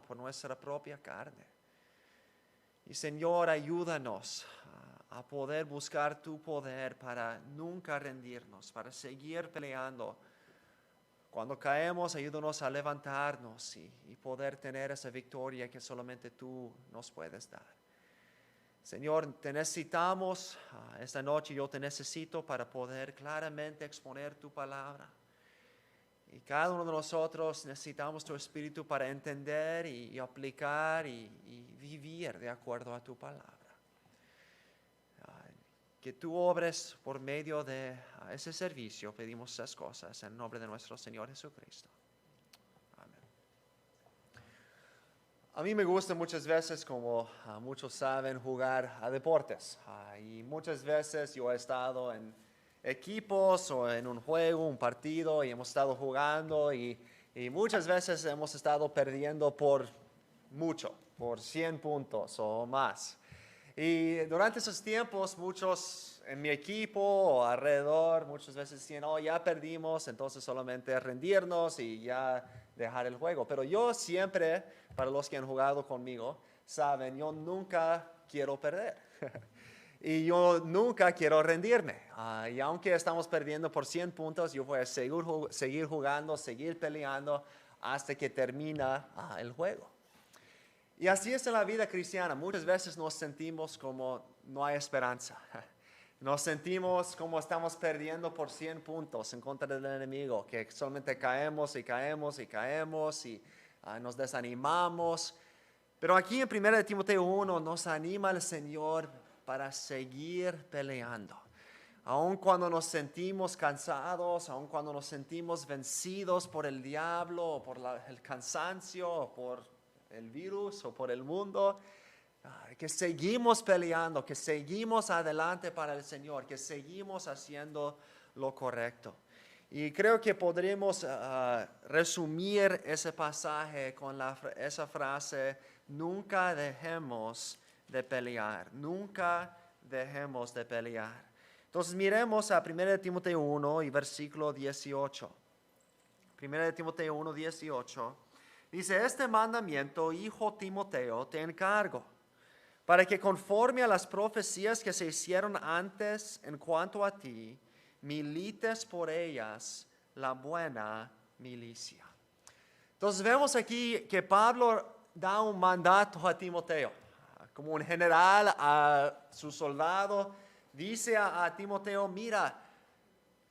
por nuestra propia carne. Y Señor, ayúdanos a poder buscar tu poder para nunca rendirnos, para seguir peleando. Cuando caemos, ayúdanos a levantarnos y poder tener esa victoria que solamente tú nos puedes dar. Señor, te necesitamos esta noche, yo te necesito para poder claramente exponer tu palabra. Y cada uno de nosotros necesitamos tu Espíritu para entender y aplicar y vivir de acuerdo a tu palabra. Que tú obres por medio de ese servicio, pedimos esas cosas en el nombre de nuestro Señor Jesucristo. Amén. A mí me gusta muchas veces, como muchos saben, jugar a deportes. Y muchas veces yo he estado en equipos o en un juego, un partido, y hemos estado jugando y muchas veces hemos estado perdiendo por mucho, por 100 puntos o más. Y durante esos tiempos, muchos en mi equipo o alrededor, muchas veces decían, oh, ya perdimos, entonces solamente rendirnos y ya dejar el juego. Pero yo siempre, para los que han jugado conmigo, saben, yo nunca quiero perder. Y yo nunca quiero rendirme. Y aunque estamos perdiendo por 100 puntos, yo voy a seguir jugando, seguir peleando hasta que termina el juego. Y así es en la vida cristiana. Muchas veces nos sentimos como no hay esperanza. Nos sentimos como estamos perdiendo por 100 puntos en contra del enemigo, que solamente caemos y caemos y caemos y nos desanimamos. Pero aquí en 1 Timoteo 1 nos anima el Señor para seguir peleando. Aun cuando nos sentimos cansados, aun cuando nos sentimos vencidos por el diablo, o por el cansancio, o por el virus, o por el mundo, que seguimos peleando, que seguimos adelante para el Señor, que seguimos haciendo lo correcto. Y creo que podremos resumir ese pasaje con esa frase, nunca dejemos de pelear, nunca dejemos de pelear. Entonces miremos a 1 Timoteo 1 y versículo 18. 1 Timoteo 1, 18. Dice, este mandamiento, hijo Timoteo, te encargo, para que conforme a las profecías que se hicieron antes en cuanto a ti, milites por ellas la buena milicia. Entonces vemos aquí que Pablo da un mandato a Timoteo, como un general a su soldado, dice a Timoteo, mira,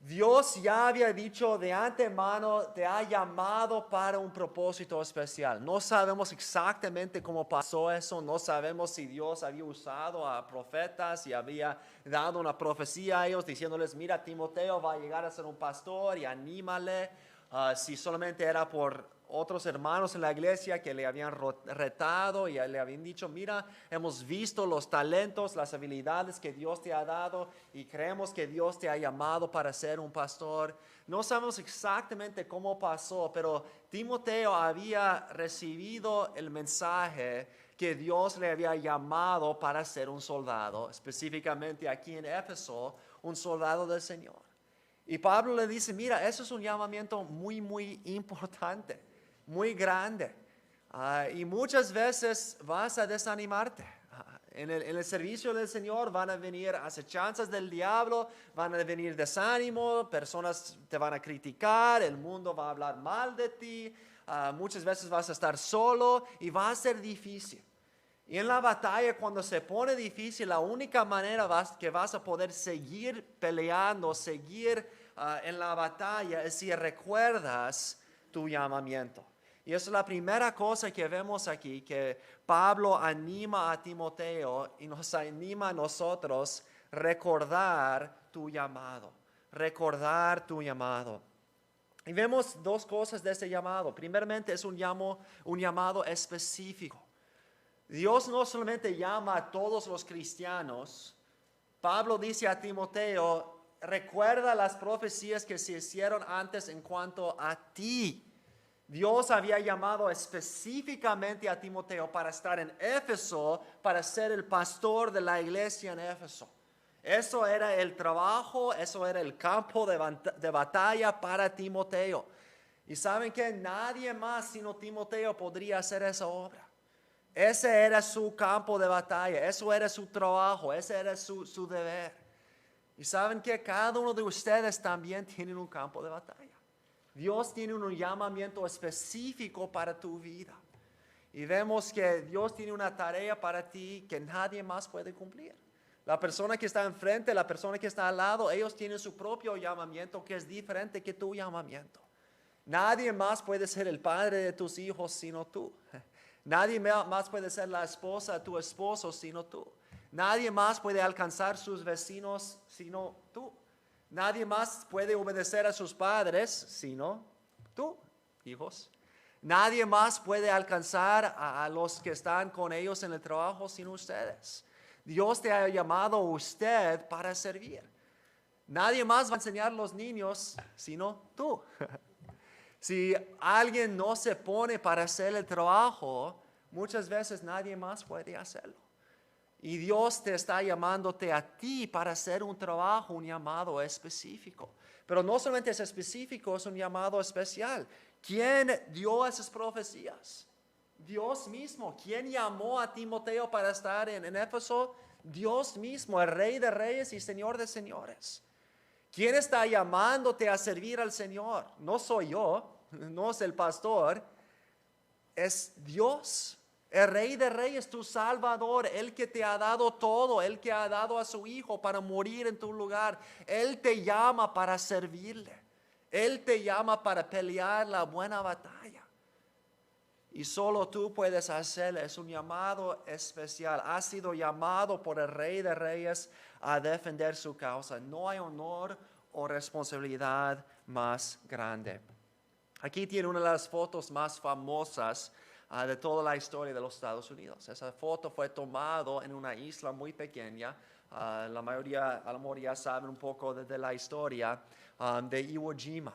Dios ya había dicho de antemano, te ha llamado para un propósito especial. No sabemos exactamente cómo pasó eso, no sabemos si Dios había usado a profetas y había dado una profecía a ellos diciéndoles, mira, Timoteo va a llegar a ser un pastor y anímale. Si solamente era por otros hermanos en la iglesia que le habían retado y le habían dicho, mira, hemos visto los talentos, las habilidades que Dios te ha dado y creemos que Dios te ha llamado para ser un pastor. No sabemos exactamente cómo pasó, pero Timoteo había recibido el mensaje que Dios le había llamado para ser un soldado, específicamente aquí en Éfeso, un soldado del Señor. Y Pablo le dice, mira, eso es un llamamiento muy, muy importante, muy grande. Y muchas veces vas a desanimarte. En el servicio del Señor van a venir acechanzas del diablo, van a venir desánimo, personas te van a criticar, el mundo va a hablar mal de ti. Muchas veces vas a estar solo y va a ser difícil. Y en la batalla, cuando se pone difícil, la única manera que vas a poder seguir peleando, seguir en la batalla, es si recuerdas tu llamamiento. Y esa es la primera cosa que vemos aquí, que Pablo anima a Timoteo y nos anima a nosotros recordar tu llamado, recordar tu llamado. Y vemos dos cosas de ese llamado. Primeramente es un llamado específico. Dios no solamente llama a todos los cristianos. Pablo dice a Timoteo, recuerda las profecías que se hicieron antes en cuanto a ti. Dios había llamado específicamente a Timoteo para estar en Éfeso, para ser el pastor de la iglesia en Éfeso. Eso era el trabajo, eso era el campo de batalla para Timoteo. Y saben que nadie más sino Timoteo podría hacer esa obra. Ese era su campo de batalla, eso era su trabajo, ese era su deber. Y saben que cada uno de ustedes también tiene un campo de batalla. Dios tiene un llamamiento específico para tu vida. Y vemos que Dios tiene una tarea para ti que nadie más puede cumplir. La persona que está enfrente, la persona que está al lado, ellos tienen su propio llamamiento que es diferente que tu llamamiento. Nadie más puede ser el padre de tus hijos sino tú. Nadie más puede ser la esposa de tu esposo sino tú. Nadie más puede alcanzar sus vecinos sino tú. Nadie más puede obedecer a sus padres sino tú, hijos. Nadie más puede alcanzar a los que están con ellos en el trabajo sino ustedes. Dios te ha llamado a usted para servir. Nadie más va a enseñar a los niños sino tú. Si alguien no se pone para hacer el trabajo, muchas veces nadie más puede hacerlo. Y Dios te está llamándote a ti para hacer un trabajo, un llamado específico. Pero no solamente es específico, es un llamado especial. ¿Quién dio esas profecías? Dios mismo. ¿Quién llamó a Timoteo para estar en Éfeso? Dios mismo, el Rey de Reyes y Señor de Señores. ¿Quién está llamándote a servir al Señor? No soy yo, no es el pastor, es Dios. El Rey de Reyes, tu Salvador, el que te ha dado todo, el que ha dado a su Hijo para morir en tu lugar. Él te llama para servirle. Él te llama para pelear la buena batalla. Y solo tú puedes hacerlo. Es un llamado especial. Has sido llamado por el Rey de Reyes a defender su causa. No hay honor o responsabilidad más grande. Aquí tiene una de las fotos más famosas de toda la historia de los Estados Unidos. Esa foto fue tomada en una isla muy pequeña. La mayoría a lo mejor ya saben un poco de la historia de Iwo Jima.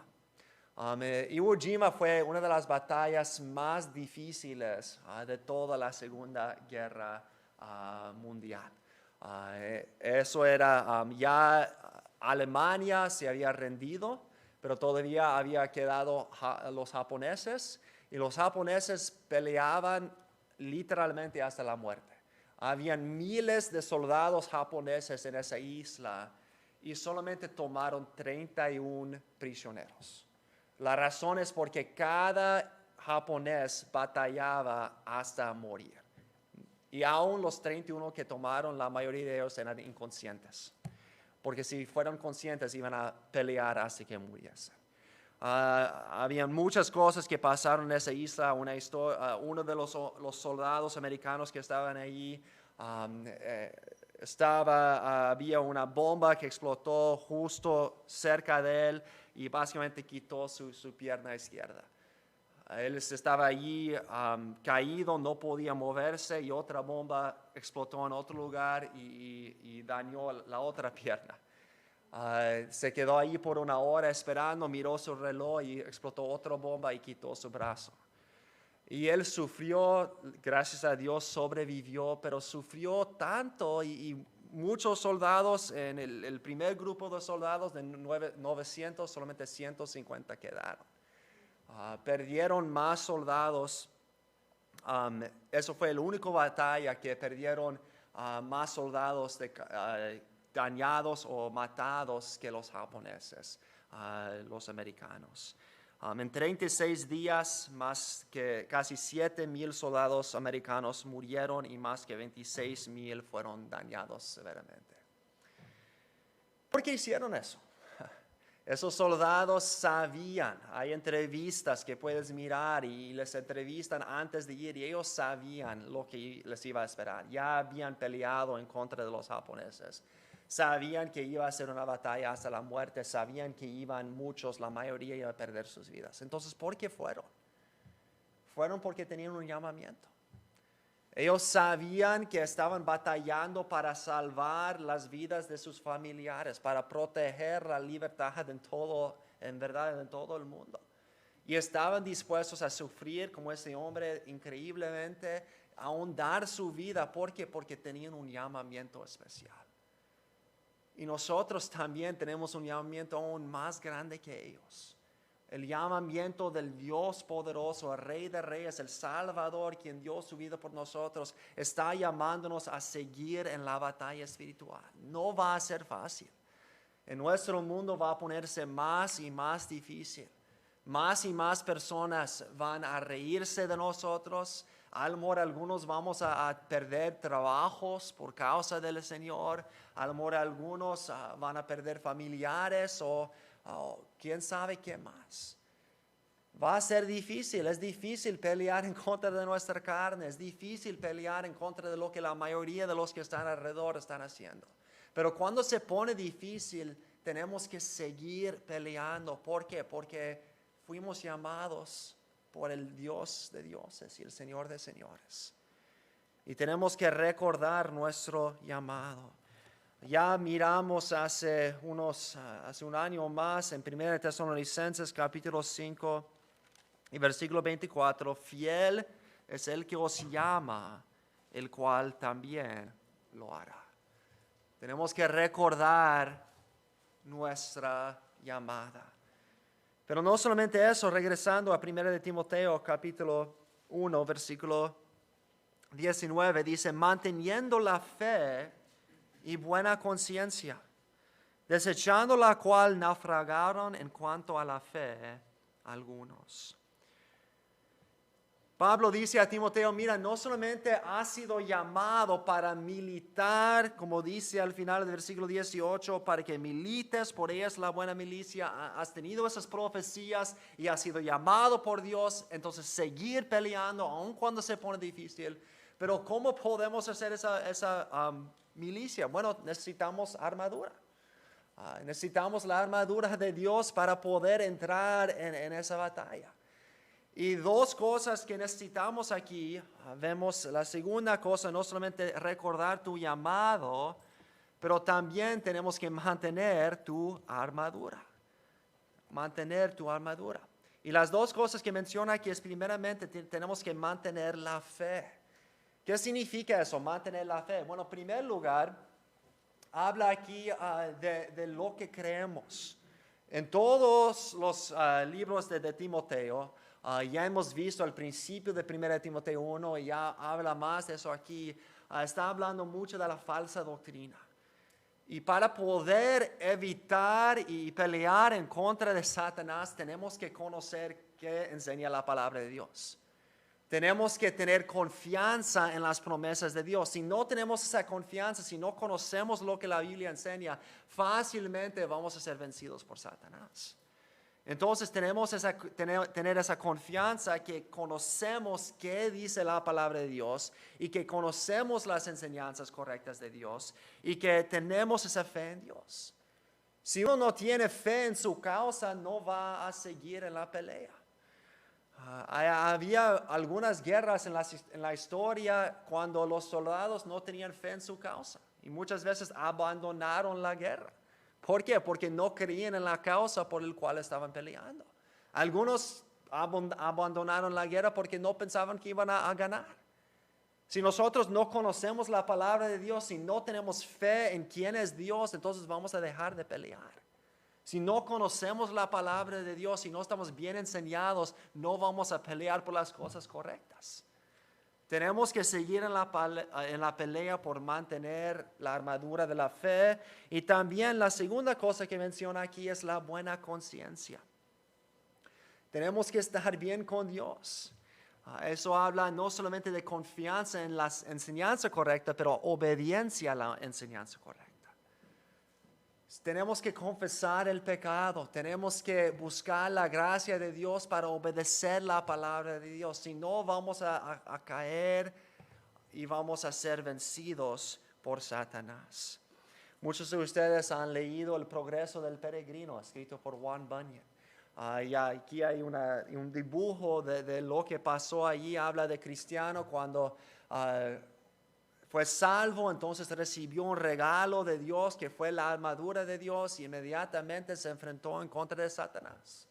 Iwo Jima fue una de las batallas más difíciles de toda la Segunda Guerra Mundial. Eso era, ya Alemania se había rendido, pero todavía había quedado los japoneses, y los japoneses peleaban literalmente hasta la muerte. Habían miles de soldados japoneses en esa isla y solamente tomaron 31 prisioneros. La razón es porque cada japonés batallaba hasta morir. Y aún los 31 que tomaron, la mayoría de ellos eran inconscientes. Porque si fueran conscientes iban a pelear hasta que muriesen. Había muchas cosas que pasaron en esa isla. Uno de los soldados americanos que estaban allí, había una bomba que explotó justo cerca de él y básicamente quitó su pierna izquierda. Él estaba allí caído, no podía moverse, y otra bomba explotó en otro lugar y dañó la otra pierna. Se quedó ahí por una hora esperando, miró su reloj y explotó otra bomba y quitó su brazo. Y él sufrió, gracias a Dios sobrevivió, pero sufrió tanto y muchos soldados, en el primer grupo de soldados de 900, solamente 150 quedaron. Perdieron más soldados. Eso fue la única batalla que perdieron más soldados dañados o matados que los japoneses, los americanos. En 36 días, más que casi 7,000 soldados americanos murieron y más que 26,000 fueron dañados severamente. ¿Por qué hicieron eso? Esos soldados sabían, hay entrevistas que puedes mirar y les entrevistan antes de ir, y ellos sabían lo que les iba a esperar. Ya habían peleado en contra de los japoneses. Sabían que iba a ser una batalla hasta la muerte, sabían que iban muchos, la mayoría iba a perder sus vidas. Entonces, ¿por qué fueron? Fueron porque tenían un llamamiento. Ellos sabían que estaban batallando para salvar las vidas de sus familiares, para proteger la libertad en todo el mundo. Y estaban dispuestos a sufrir como ese hombre increíblemente, aún dar su vida. ¿Por qué? Porque tenían un llamamiento especial. Y nosotros también tenemos un llamamiento aún más grande que ellos. El llamamiento del Dios poderoso, el Rey de Reyes, el Salvador, quien dio su vida por nosotros, está llamándonos a seguir en la batalla espiritual. No va a ser fácil. En nuestro mundo va a ponerse más y más difícil. Más y más personas van a reírse de nosotros. A lo mejor algunos vamos a perder trabajos por causa del Señor. A lo mejor algunos van a perder familiares o quién sabe qué más. Va a ser difícil, es difícil pelear en contra de nuestra carne, es difícil pelear en contra de lo que la mayoría de los que están alrededor están haciendo. Pero cuando se pone difícil, tenemos que seguir peleando. ¿Por qué? Porque fuimos llamados por el Dios de dioses y el Señor de señores. Y tenemos que recordar nuestro llamado. Ya miramos hace un año más en 1 Tesalonicenses capítulo 5 y versículo 24, fiel es el que os llama, el cual también lo hará. Tenemos que recordar nuestra llamada. Pero no solamente eso, regresando a 1 de Timoteo capítulo 1 versículo 19, dice, manteniendo la fe y buena conciencia, desechando la cual naufragaron en cuanto a la fe algunos. Pablo dice a Timoteo, mira, no solamente has sido llamado para militar, como dice al final del versículo 18, para que milites, por ellas la buena milicia, has tenido esas profecías y has sido llamado por Dios, entonces seguir peleando aun cuando se pone difícil. Pero ¿cómo podemos hacer esa milicia? Bueno, necesitamos armadura. Necesitamos la armadura de Dios para poder entrar en esa batalla. Y dos cosas que necesitamos aquí, vemos la segunda cosa, no solamente recordar tu llamado, pero también tenemos que mantener tu armadura. Mantener tu armadura. Y las dos cosas que menciona aquí es primeramente tenemos que mantener la fe. ¿Qué significa eso, mantener la fe? Bueno, en primer lugar, habla aquí de lo que creemos. En todos los libros de Timoteo, ya hemos visto al principio de 1 Timoteo 1, y ya habla más de eso aquí, está hablando mucho de la falsa doctrina. Y para poder evitar y pelear en contra de Satanás, tenemos que conocer qué enseña la palabra de Dios. Tenemos que tener confianza en las promesas de Dios. Si no tenemos esa confianza, si no conocemos lo que la Biblia enseña, fácilmente vamos a ser vencidos por Satanás. Entonces tenemos tener esa confianza que conocemos qué dice la palabra de Dios y que conocemos las enseñanzas correctas de Dios y que tenemos esa fe en Dios. Si uno no tiene fe en su causa, no va a seguir en la pelea. Había algunas guerras en la historia cuando los soldados no tenían fe en su causa y muchas veces abandonaron la guerra. ¿Por qué? Porque no creían en la causa por la cual estaban peleando. Algunos abandonaron la guerra porque no pensaban que iban a ganar. Si nosotros no conocemos la palabra de Dios, si no tenemos fe en quién es Dios, entonces vamos a dejar de pelear. Si no conocemos la palabra de Dios, si no estamos bien enseñados, no vamos a pelear por las cosas correctas. Tenemos que seguir en la pelea por mantener la armadura de la fe. Y también la segunda cosa que menciona aquí es la buena conciencia. Tenemos que estar bien con Dios. Eso habla no solamente de confianza en la enseñanza correcta, pero obediencia a la enseñanza correcta. Tenemos que confesar el pecado, tenemos que buscar la gracia de Dios para obedecer la palabra de Dios. Si no, vamos a caer y vamos a ser vencidos por Satanás. Muchos de ustedes han leído El progreso del peregrino, escrito por Juan Bunyan. Y aquí hay un dibujo de lo que pasó allí. Habla de Cristiano cuando fue salvo, entonces recibió un regalo de Dios que fue la armadura de Dios y inmediatamente se enfrentó en contra de Satanás.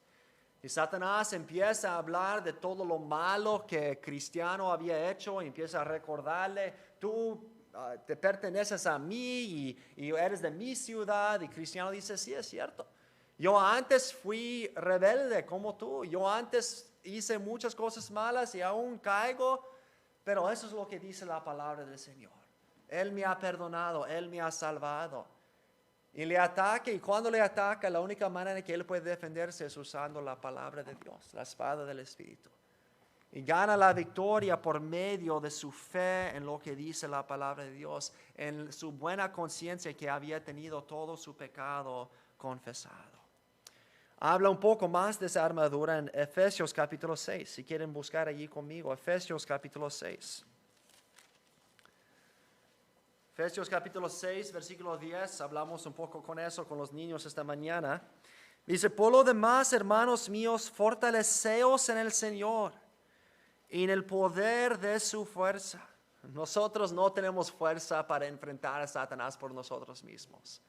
Y Satanás empieza a hablar de todo lo malo que Cristiano había hecho y empieza a recordarle, tú te perteneces a mí y eres de mi ciudad. Y Cristiano dice, sí, es cierto. Yo antes fui rebelde como tú. Yo antes hice muchas cosas malas y aún caigo, pero eso es lo que dice la palabra del Señor. Él me ha perdonado, Él me ha salvado. Y le ataca, y cuando le ataca, la única manera en que Él puede defenderse es usando la palabra de Dios, la espada del Espíritu. Y gana la victoria por medio de su fe en lo que dice la palabra de Dios, en su buena conciencia que había tenido todo su pecado confesado. Habla un poco más de esa armadura en Efesios capítulo 6. Si quieren buscar allí conmigo, Efesios capítulo 6. Efesios capítulo 6, versículo 10. Hablamos un poco con eso con los niños esta mañana. Dice, por lo demás, hermanos míos, fortaleceos en el Señor y en el poder de su fuerza. Nosotros no tenemos fuerza para enfrentar a Satanás por nosotros mismos.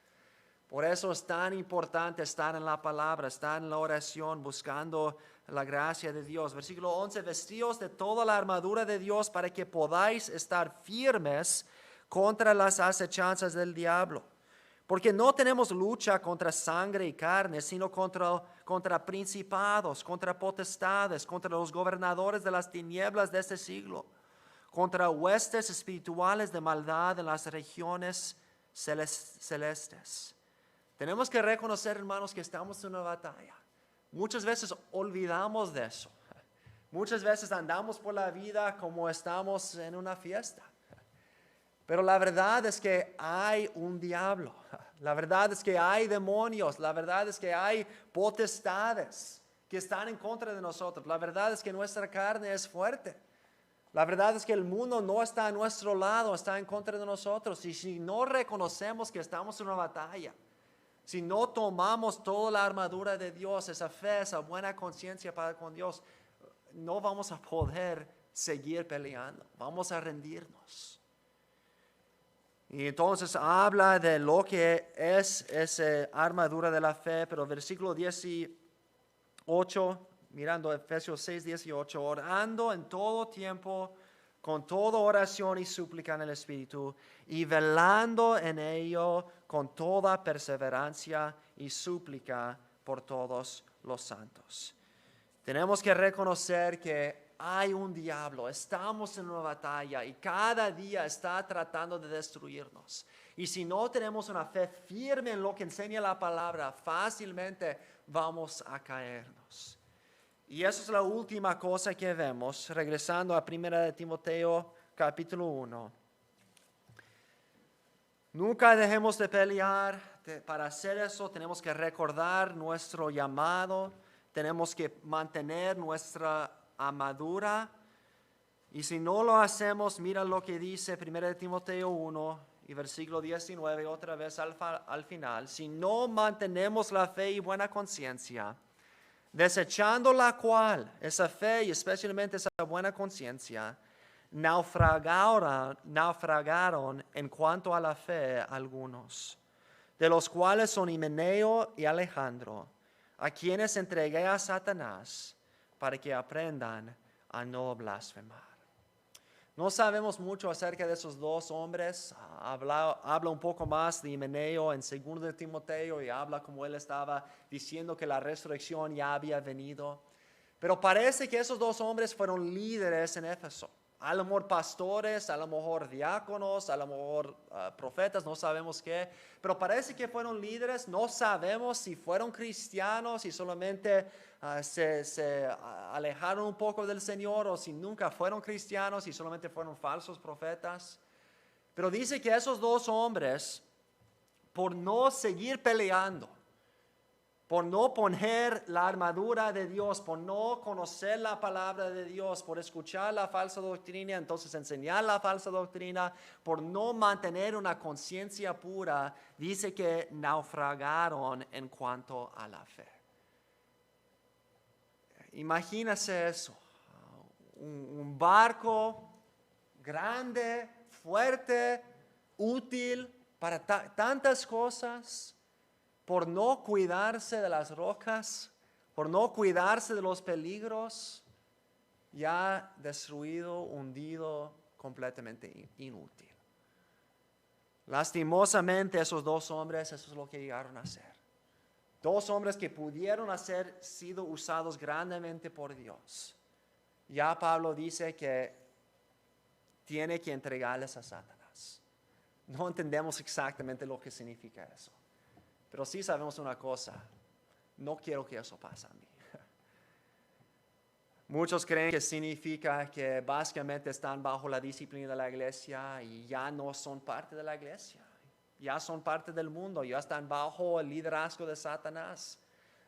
Por eso es tan importante estar en la palabra, estar en la oración, buscando la gracia de Dios. Versículo 11, vestíos de toda la armadura de Dios para que podáis estar firmes contra las acechanzas del diablo. Porque no tenemos lucha contra sangre y carne, sino contra principados, contra potestades, contra los gobernadores de las tinieblas de este siglo, contra huestes espirituales de maldad en las regiones celestes. Tenemos que reconocer, hermanos, que estamos en una batalla. Muchas veces olvidamos de eso. Muchas veces andamos por la vida como estamos en una fiesta. Pero la verdad es que hay un diablo. La verdad es que hay demonios. La verdad es que hay potestades que están en contra de nosotros. La verdad es que nuestra carne es fuerte. La verdad es que el mundo no está a nuestro lado, está en contra de nosotros. Y si no reconocemos que estamos en una batalla, si no tomamos toda la armadura de Dios, esa fe, esa buena conciencia para con Dios, no vamos a poder seguir peleando. Vamos a rendirnos. Y entonces habla de lo que es esa armadura de la fe, pero versículo 18, mirando Efesios 6, 18, orando en todo tiempo, con toda oración y súplica en el Espíritu, y velando en ello con toda perseverancia y súplica por todos los santos. Tenemos que reconocer que hay un diablo, estamos en una batalla y cada día está tratando de destruirnos. Y si no tenemos una fe firme en lo que enseña la palabra, fácilmente vamos a caernos. Y eso es la última cosa que vemos, regresando a 1 de Timoteo capítulo 1. Nunca dejemos de pelear. Para hacer eso tenemos que recordar nuestro llamado, tenemos que mantener nuestra armadura. Y si no lo hacemos, mira lo que dice 1 de Timoteo 1 y versículo 19, otra vez al final. Si no mantenemos la fe y buena conciencia, desechando la cual, esa fe y especialmente esa buena conciencia, naufragaron en cuanto a la fe algunos, de los cuales son Himeneo y Alejandro, a quienes entregué a Satanás para que aprendan a no blasfemar. No sabemos mucho acerca de esos dos hombres. Habla un poco más de Himeneo en 2 de Timoteo y habla como él estaba diciendo que la resurrección ya había venido. Pero parece que esos dos hombres fueron líderes en Éfeso. A lo mejor pastores, a lo mejor diáconos, a lo mejor profetas, no sabemos qué. Pero parece que fueron líderes, no sabemos si fueron cristianos, si solamente se alejaron un poco del Señor o si nunca fueron cristianos y solamente fueron falsos profetas. Pero dice que esos dos hombres, por no seguir peleando, por no poner la armadura de Dios, por no conocer la palabra de Dios, por escuchar la falsa doctrina, entonces enseñar la falsa doctrina, por no mantener una conciencia pura, dice que naufragaron en cuanto a la fe. Imagínese eso, un barco grande, fuerte, útil para tantas cosas, por no cuidarse de las rocas, por no cuidarse de los peligros, ya destruido, hundido, completamente inútil. Lastimosamente esos dos hombres, eso es lo que llegaron a hacer. Dos hombres que pudieron haber sido usados grandemente por Dios. Ya Pablo dice que tiene que entregarles a Satanás. No entendemos exactamente lo que significa eso. Pero sí sabemos una cosa. No quiero que eso pase a mí. Muchos creen que significa que básicamente están bajo la disciplina de la iglesia y ya no son parte de la iglesia. Ya son parte del mundo, ya están bajo el liderazgo de Satanás.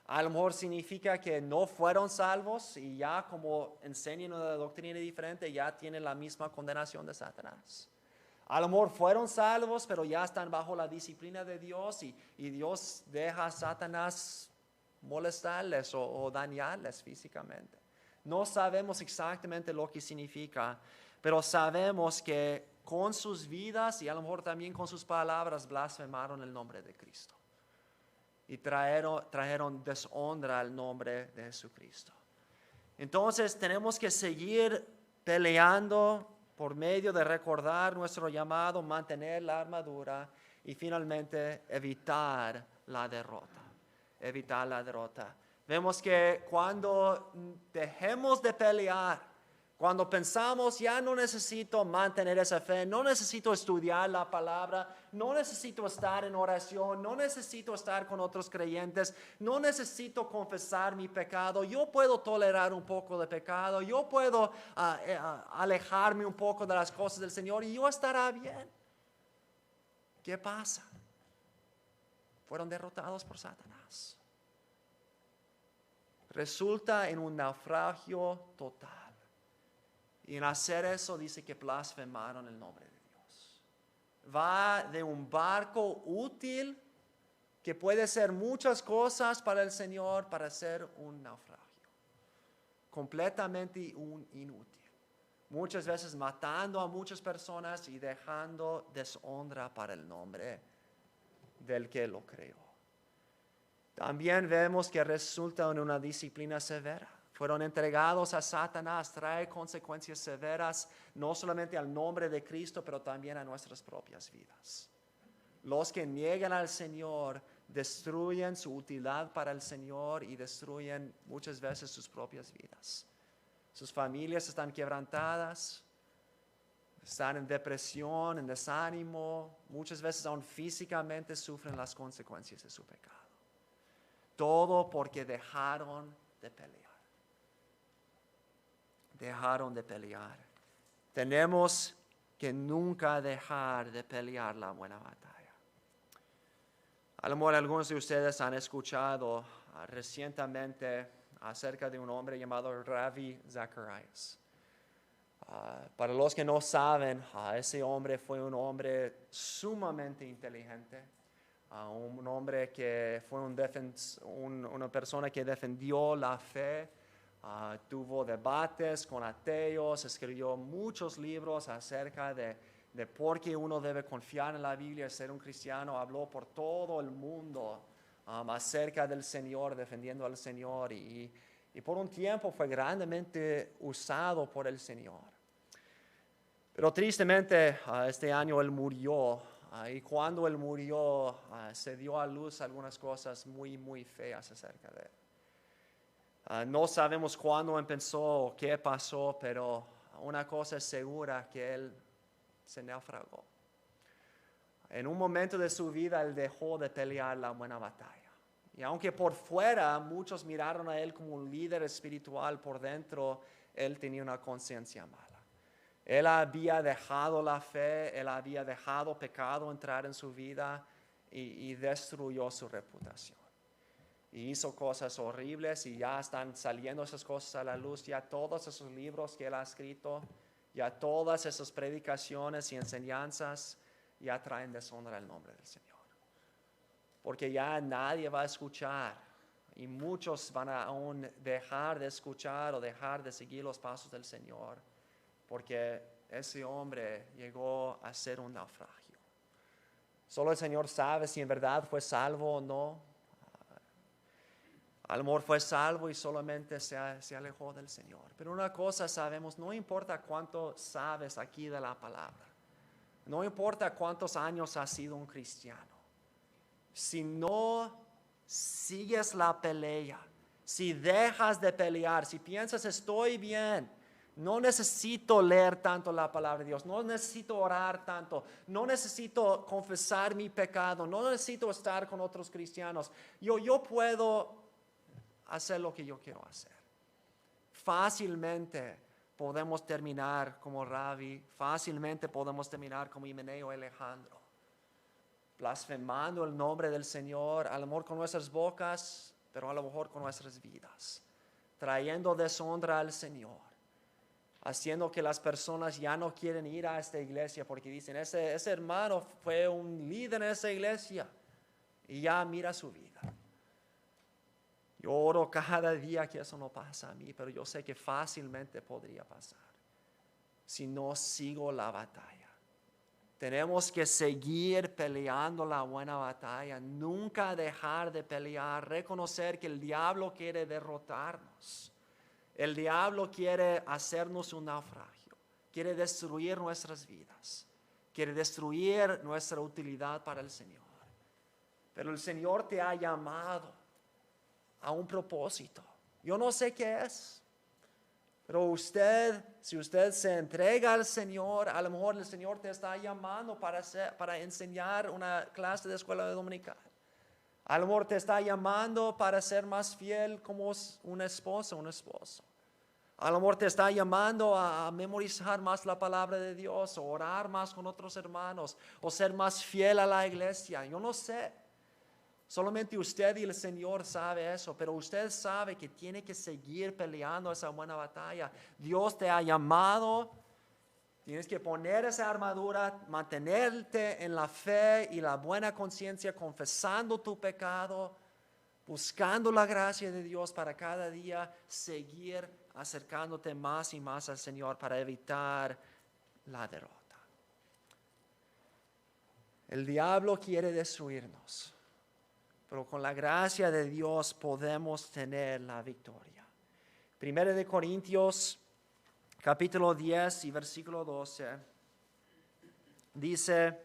A lo mejor significa que no fueron salvos y ya como enseñan una doctrina diferente, ya tienen la misma condenación de Satanás. A lo mejor fueron salvos, pero ya están bajo la disciplina de Dios y Dios deja a Satanás molestarles o dañarles físicamente. No sabemos exactamente lo que significa, pero sabemos que con sus vidas y a lo mejor también con sus palabras blasfemaron el nombre de Cristo. Y trajeron deshonra al nombre de Jesucristo. Entonces tenemos que seguir peleando por medio de recordar nuestro llamado, mantener la armadura y finalmente evitar la derrota. Evitar la derrota. Vemos que cuando dejemos de pelear, cuando pensamos ya no necesito mantener esa fe, no necesito estudiar la palabra, no necesito estar en oración, no necesito estar con otros creyentes, no necesito confesar mi pecado, yo puedo tolerar un poco de pecado, yo puedo alejarme un poco de las cosas del Señor y yo estará bien. ¿Qué pasa? Fueron derrotados por Satanás. Resulta en un naufragio total. Y en hacer eso dice que blasfemaron el nombre de Dios. Va de un barco útil que puede ser muchas cosas para el Señor para ser un naufragio. Completamente inútil. Muchas veces matando a muchas personas y dejando deshonra para el nombre del que lo creó. También vemos que resulta en una disciplina severa. Fueron entregados a Satanás, trae consecuencias severas, no solamente al nombre de Cristo, pero también a nuestras propias vidas. Los que niegan al Señor destruyen su utilidad para el Señor y destruyen muchas veces sus propias vidas. Sus familias están quebrantadas, están en depresión, en desánimo, muchas veces aún físicamente sufren las consecuencias de su pecado. Todo porque dejaron de pelear. Dejaron de pelear. Tenemos que nunca dejar de pelear la buena batalla. A lo mejor algunos de ustedes han escuchado recientemente acerca de un hombre llamado Ravi Zacharias. Para los que no saben, ese hombre fue un hombre sumamente inteligente. Un hombre que fue una persona que defendió la fe, tuvo debates con ateos, escribió muchos libros acerca de por qué uno debe confiar en la Biblia y ser un cristiano. Habló por todo el mundo acerca del Señor, defendiendo al Señor y por un tiempo fue grandemente usado por el Señor. Pero tristemente este año él murió. Y cuando él murió, se dio a luz algunas cosas muy, muy feas acerca de él. No sabemos cuándo empezó o qué pasó, pero una cosa es segura, que él se naufragó. En un momento de su vida, él dejó de pelear la buena batalla. Y aunque por fuera muchos miraron a él como un líder espiritual, por dentro él tenía una conciencia mala. Él había dejado la fe, él había dejado pecado entrar en su vida y destruyó su reputación. Y hizo cosas horribles y ya están saliendo esas cosas a la luz, ya todos esos libros que él ha escrito, ya todas esas predicaciones y enseñanzas ya traen deshonra al nombre del Señor. Porque ya nadie va a escuchar y muchos van a aún dejar de escuchar o dejar de seguir los pasos del Señor. Porque ese hombre llegó a ser un naufragio. Solo el Señor sabe si en verdad fue salvo o no. A lo mejor fue salvo y solamente se alejó del Señor. Pero una cosa sabemos, no importa cuánto sabes aquí de la palabra. No importa cuántos años has sido un cristiano. Si no sigues la pelea, si dejas de pelear, si piensas estoy bien, no necesito leer tanto la palabra de Dios, no necesito orar tanto, no necesito confesar mi pecado, no necesito estar con otros cristianos, yo puedo hacer lo que yo quiero hacer. Fácilmente podemos terminar como Rabbi, fácilmente podemos terminar como Himeneo y Alejandro, blasfemando el nombre del Señor, a lo mejor con nuestras bocas, pero a lo mejor con nuestras vidas, trayendo deshonra al Señor, haciendo que las personas ya no quieren ir a esta iglesia porque dicen, ese hermano fue un líder en esa iglesia y ya mira su vida. Yo oro cada día que eso no pasa a mí, pero yo sé que fácilmente podría pasar si no sigo la batalla. Tenemos que seguir peleando la buena batalla, nunca dejar de pelear, reconocer que el diablo quiere derrotarnos. El diablo quiere hacernos un naufragio, quiere destruir nuestras vidas, quiere destruir nuestra utilidad para el Señor. Pero el Señor te ha llamado a un propósito. Yo no sé qué es, pero si usted se entrega al Señor, a lo mejor el Señor te está llamando para enseñar una clase de escuela dominical. A lo mejor te está llamando para ser más fiel como una esposa, un esposo. A lo mejor te está llamando a memorizar más la palabra de Dios, o orar más con otros hermanos, o ser más fiel a la iglesia. Yo no sé. Solamente usted y el Señor sabe eso, pero usted sabe que tiene que seguir peleando esa buena batalla. Dios te ha llamado, tienes que poner esa armadura, mantenerte en la fe y la buena conciencia, confesando tu pecado, buscando la gracia de Dios para cada día seguir acercándote más y más al Señor para evitar la derrota. El diablo quiere destruirnos, pero con la gracia de Dios podemos tener la victoria. 1 Corintios capítulo 10 y versículo 12 dice,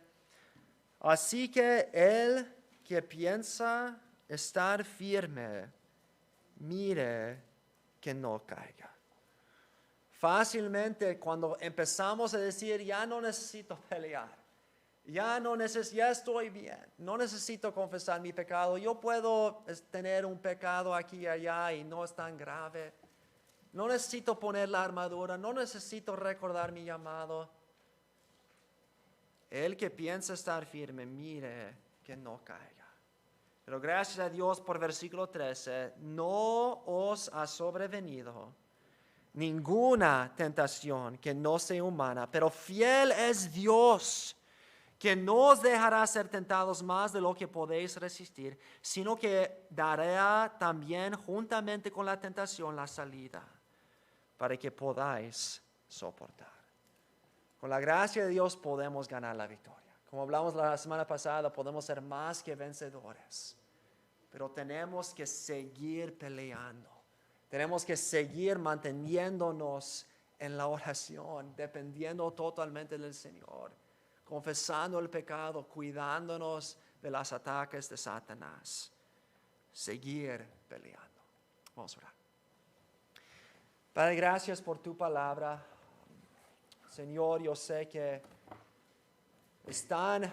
así que el que piensa estar firme, mire que no caiga. Fácilmente cuando empezamos a decir, ya no necesito pelear, ya estoy bien, no necesito confesar mi pecado, yo puedo tener un pecado aquí y allá y no es tan grave, no necesito poner la armadura, no necesito recordar mi llamado. El que piensa estar firme, mire que no caiga. Pero gracias a Dios por versículo 13, no os ha sobrevenido ninguna tentación que no sea humana, pero fiel es Dios, que no os dejará ser tentados más de lo que podéis resistir, sino que dará también juntamente con la tentación la salida, para que podáis soportar. Con la gracia de Dios podemos ganar la victoria. Como hablamos la semana pasada, podemos ser más que vencedores, pero tenemos que seguir peleando. Tenemos que seguir manteniéndonos en la oración, dependiendo totalmente del Señor, confesando el pecado, cuidándonos de los ataques de Satanás. Seguir peleando. Vamos a orar. Padre, gracias por tu palabra. Señor, yo sé que es tan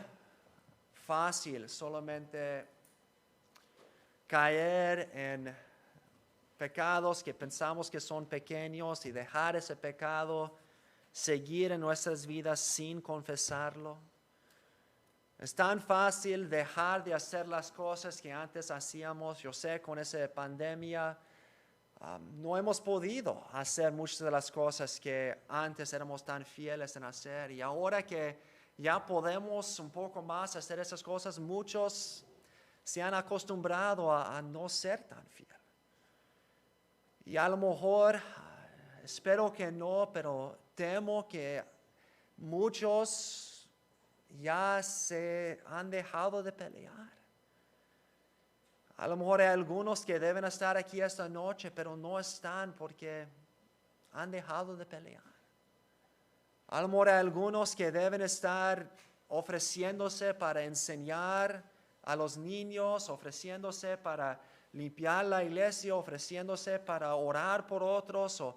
fácil solamente caer en pecados que pensamos que son pequeños y dejar ese pecado, seguir en nuestras vidas sin confesarlo. Es tan fácil dejar de hacer las cosas que antes hacíamos. Yo sé, con esa pandemia no hemos podido hacer muchas de las cosas que antes éramos tan fieles en hacer. Y ahora que ya podemos un poco más hacer esas cosas, muchos se han acostumbrado a no ser tan fieles. Y a lo mejor, espero que no, pero temo que muchos ya se han dejado de pelear. A lo mejor hay algunos que deben estar aquí esta noche, pero no están porque han dejado de pelear. A lo mejor hay algunos que deben estar ofreciéndose para enseñar a los niños, ofreciéndose para limpiar la iglesia, ofreciéndose para orar por otros o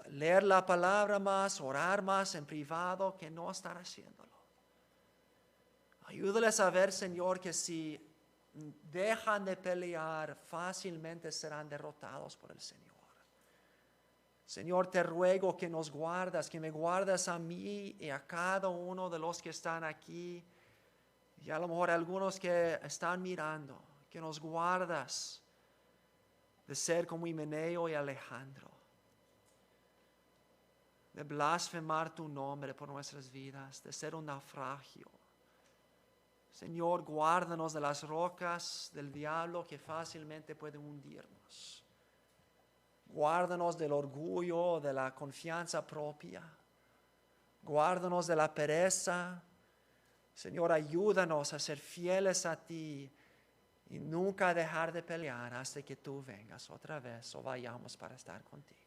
leer la palabra más, orar más en privado, que no están haciéndolo. Ayúdales a ver, Señor, que si dejan de pelear, fácilmente serán derrotados por el Señor. Señor, te ruego que nos guardas, que me guardas a mí y a cada uno de los que están aquí, y a lo mejor algunos que están mirando, que nos guardas de ser como Himeneo y Alejandro, de blasfemar tu nombre por nuestras vidas, de ser un naufragio. Señor, guárdanos de las rocas del diablo que fácilmente pueden hundirnos. Guárdanos del orgullo, de la confianza propia. Guárdanos de la pereza. Señor, ayúdanos a ser fieles a ti y nunca dejar de pelear hasta que tú vengas otra vez o vayamos para estar contigo.